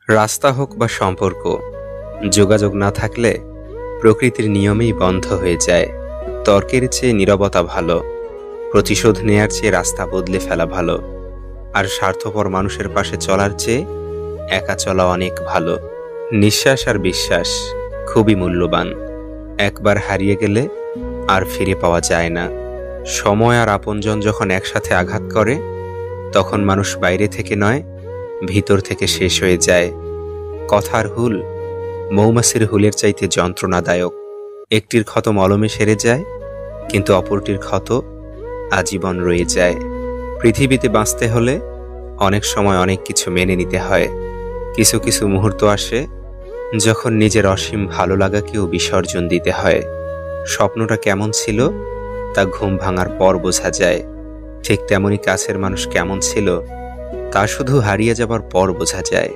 রাস্তা হোক বা সম্পর্ক, যোগাযোগ না থাকলে প্রকৃতির নিয়মেই বন্ধ হয়ে যায়। তর্কের চেয়ে নীরবতা ভালো, প্রতিশোধ নেয়ার চেয়ে রাস্তা বদলে ফেলা ভালো, আর স্বার্থপর মানুষের পাশে চলার চেয়ে একা চলা অনেক ভালো। নিঃশ্বাস আর বিশ্বাস খুবই মূল্যবান। একবার হারিয়ে গেলে আর ফিরে পাওয়া যায় না। সময় আর আপনজন যখন একসাথে আঘাত করে, তখন মানুষ বাইরে থেকে নয়, ভিতর থেকে শেষ হয়ে যায়। কথার হুল মৌমাছির হুলের চাইতে যন্ত্রণাদায়ক। একটির ক্ষত মলমে সেরে যায়, কিন্তু অপরটির ক্ষত আজীবন রয়ে যায়। পৃথিবীতে বাঁচতে হলে অনেক সময় অনেক কিছু মেনে নিতে হয়। কিছু কিছু মুহূর্ত আসে যখন নিজের অসীম ভালো লাগাকেও বিসর্জন দিতে হয়। স্বপ্নটা কেমন ছিল তা ঘুম ভাঙার পর বোঝা যায়। ঠিক তেমনি কাছের মানুষ কেমন ছিল তা শুধু হারিয়ে যাবার পর বোঝা যায়।